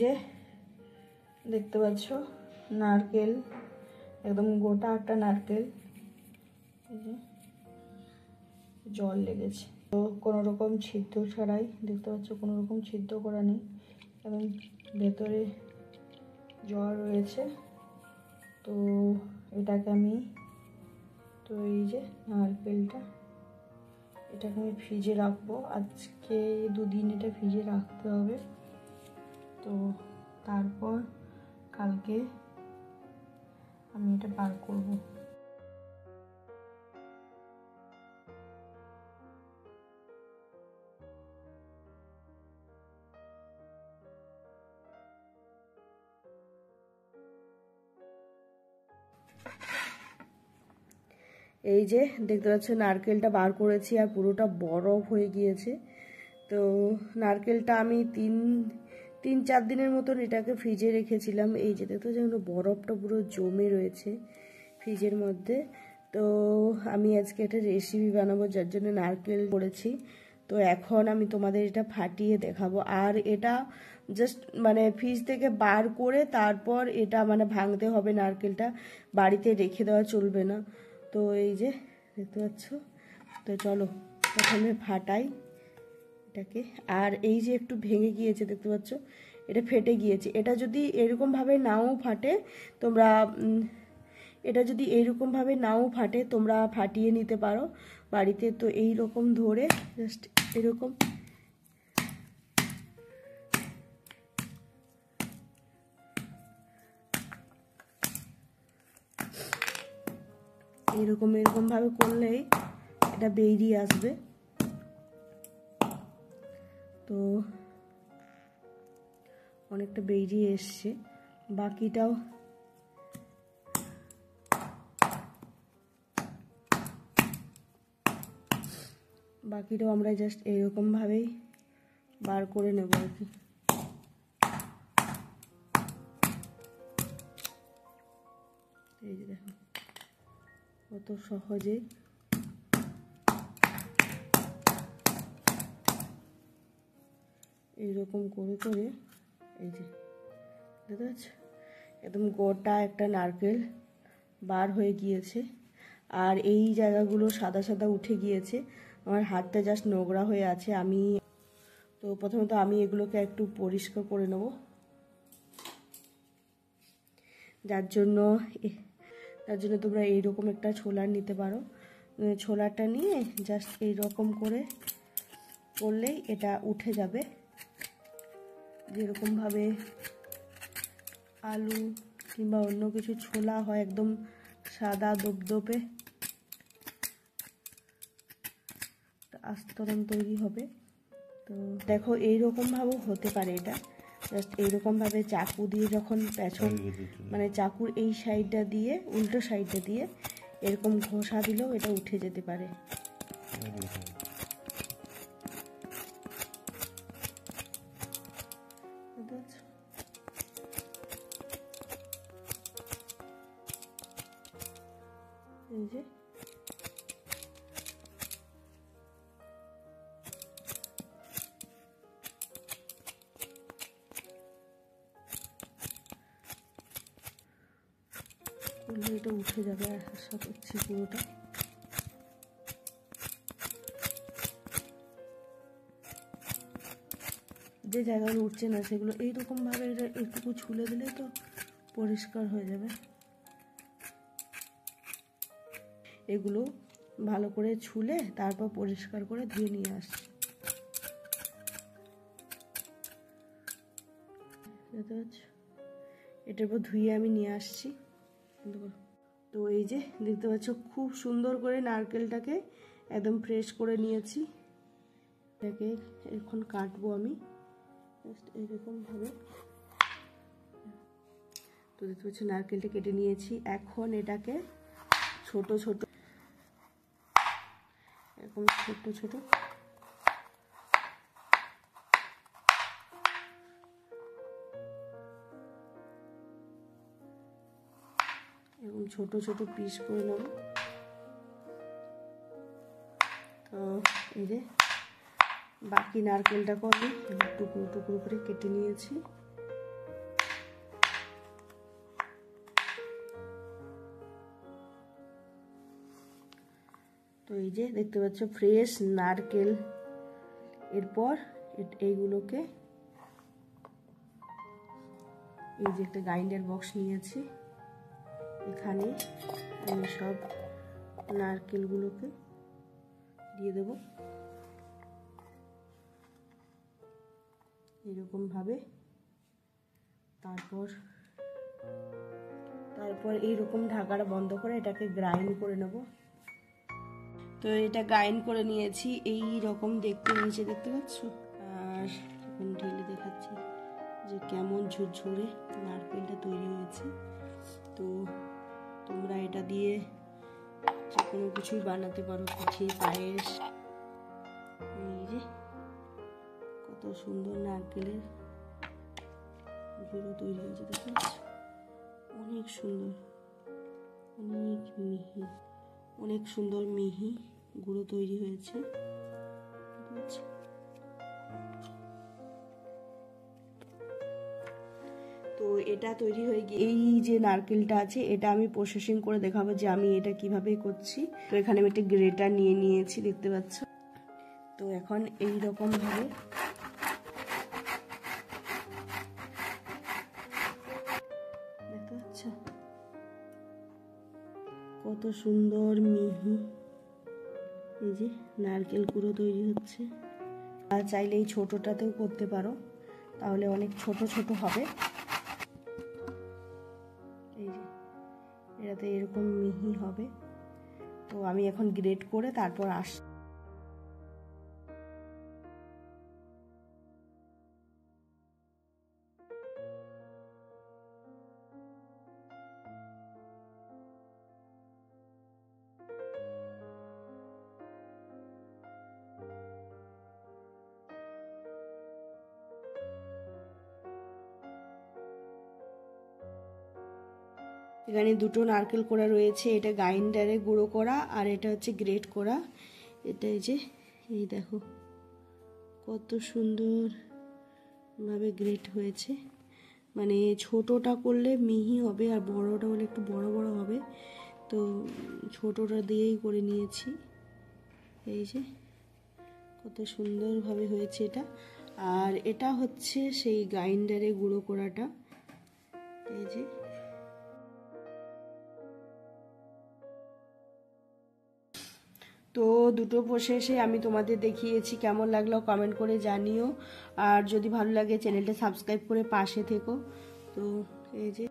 যে দেখতে পাচ্ছ নারকেল, একদম গোটা একটা নারকেল, এই যে জল লেগেছে। তো কোনো রকম ছিদ্র ছাড়াই, দেখতে পাচ্ছ কোনো রকম ছিদ্র করা নেই, এবং ভেতরে জল রয়েছে। তো এটাকে আমি, তো এই যে নারকেলটা, এটাকে আমি ফ্রিজে রাখবো। আজকে 2 দিন এটা ফ্রিজে রাখতে হবে। তো তারপর কালকে আমি এটা বার করব। এই যে দেখতে পাচ্ছ নারকেলটা বার করেছি, আর পুরোটা বরফ হয়ে গিয়েছে। তো নারকেলটা আমি 3-4 দিনের মতন এটাকে ফ্রিজে রেখেছিলাম। এই যে দেখতে যেন বরফটা পুরো জমে রয়েছে ফ্রিজের মধ্যে। তো আমি আজকে একটা রেসিপি বানাবো, যার জন্য নারকেল করেছি। তো এখন আমি তোমাদের এটা ফাটিয়ে দেখাবো। আর এটা জাস্ট মানে ফ্রিজ থেকে বার করে তারপর এটা মানে ভাঙতে হবে নারকেলটা, বাড়িতে রেখে দেওয়া চলবে না। তো এই যে দেখতে পাচ্ছ, তো চলো প্রথমে ফাটাই এটাকে। আর এই যে একটু ভেঙে গিয়েছে দেখতে পাচ্ছ, এটা ফেটে গিয়েছে। এটা যদি এরকমভাবে নাও ফাটে তোমরা, এটা যদি এইরকমভাবে নাও ফাটে তোমরা ফাটিয়ে নিতে পারো বাড়িতে। তো এই রকম ধরে জাস্ট এরকম এরকমভাবে করলেই এটা বেরিয়ে আসবে। তো অনেকটা বেরিয়ে এসছে, বাকিটাও আমরা জাস্ট এরকমভাবেই বার করে নেব আর কি। এই যে দেখো কত সহজে এইরকম করে করে, এই যে দেখতে পাচ্ছ একদম গোটা একটা নারকেল বার হয়ে গিয়েছে। আর এই জায়গাগুলো সাদা সাদা উঠে গিয়েছে, আমার হাতটা জাস্ট নোংরা হয়ে আছে। তো প্রথমত আমি এগুলোকে একটু পরিষ্কার করে নেব, যার জন্য তোমরা এইরকম একটা ছোলার নিতে পারো। ছোলাটা নিয়ে জাস্ট এইরকম করে করলেই এটা উঠে যাবে। যেরকমভাবে আলু কিংবা অন্য কিছু ছোলা হয় একদম সাদা দপদপে, আস্তরণ তৈরি হবে। তো দেখো এইরকমভাবেও হতে পারে এটা। জাস্ট এইরকমভাবে চাকু দিয়ে যখন পেছন মানে চাকুর এই সাইডটা দিয়ে উল্টো সাইডটা দিয়ে এরকম ঘষা দিলেও এটা উঠে যেতে পারে। এই যে এটা উঠে যাবে, আশা করছি পুরোটা। যে জায়গাগুলো উঠছে না সেগুলো এইরকমভাবে একটু ছুলে দিলে তো পরিষ্কার হয়ে যাবে। এগুলো ভালো করে ছুলে তারপর পরিষ্কার করে ধুয়ে নিয়ে আসছি। এটার পর ধুয়ে আমি নিয়ে আসছি। তো এই যে দেখতে পাচ্ছ খুব সুন্দর করে নারকেলটাকে একদম ফ্রেশ করে নিয়েছি। এটাকে এখন কাটবো আমি এরকমভাবে। তো দেখতে পাচ্ছ নারকেলটা কেটে নিয়েছি। এখন এটাকে ছোট ছোট এরকম ছোট ছোট এরকম ছোট ছোট পিস করে নেব। তো এই যে বাকি নারকেলটাকে আমি টুকরো টুকরো করে কেটে নিয়েছি। তো এই যে দেখতে পাচ্ছ ফ্রেশ নারকেল। এরপর এইগুলোকে এই যে একটা গ্রাইন্ডার বক্স নিয়েছি, এখানে আমি সব নারকেলগুলোকে দিয়ে দেব এরকম ভাবে। তারপর এইরকম ঢাকাটা বন্ধ করে এটাকে গ্রাইন্ড করে নেব। তো এটা গ্রাইন্ড করে নিয়েছি, এই রকম দেখতে নিচে দেখতে পাচ্ছ। আর এখন ঢেলে দেখাচ্ছি যে কেমন ঝুরঝুরে নারকেলটা তৈরি হয়েছে। তো তোমরা এটা দিয়ে যে কোনো কিছুই বানাতে পারো, পিঠে, পায়েস। এই যে কত সুন্দর নারকেলের গুঁড়ো তৈরি হয়েছে, দেখতে পাচ্ছ, অনেক সুন্দর, অনেক মিহি, অনেক সুন্দর মিহি গুঁড়ো তৈরি হয়েছে। তো এটা তৈরি হয়ে গিয়ে এই যে নারকেলটা আছে এটা আমি প্রসেসিং করে দেখাবো যে আমি এটা কিভাবে করছি। তো এখানে আমি একটা গ্রেটার নিয়ে নিয়েছি, দেখতে পাচ্ছ। তো এখন এই রকম ভাবে দেখতে পাচ্ছ কত সুন্দর মিহি এই যে নারকেল গুঁড়ো তৈরি হচ্ছে। আর চাইলে এই ছোটটাতেও করতে পারো, তাহলে অনেক ছোট ছোট হবে। এই যে এটাতে এরকম মিহি হবে। তো আমি এখন গ্রেট করে তারপর আসছি। এখানে দুটো নারকেল কোড়া রয়েছে, এটা গ্রাইন্ডারে গুঁড়ো করা আর এটা হচ্ছে গ্রেট করা। এটা এই যে এই দেখো কত সুন্দর ভাবে গ্রেট হয়েছে। মানে ছোটটা করলে মিহি হবে আর বড়টা হলে একটু বড় বড় হবে। তো ছোটটা দিয়েই করে নিয়েছি। এই যে কত সুন্দরভাবে হয়েছে এটা। আর এটা হচ্ছে সেই গ্রাইন্ডারে গুঁড়ো করাটা। এই যে তো দুটো প্রসেসে আমি তোমাদের দেখিয়েছি, কেমন লাগলো কমেন্ট করে জানিও। আর যদি ভালো লাগে চ্যানেলটা সাবস্ক্রাইব করে পাশে থেকো। তো এই যে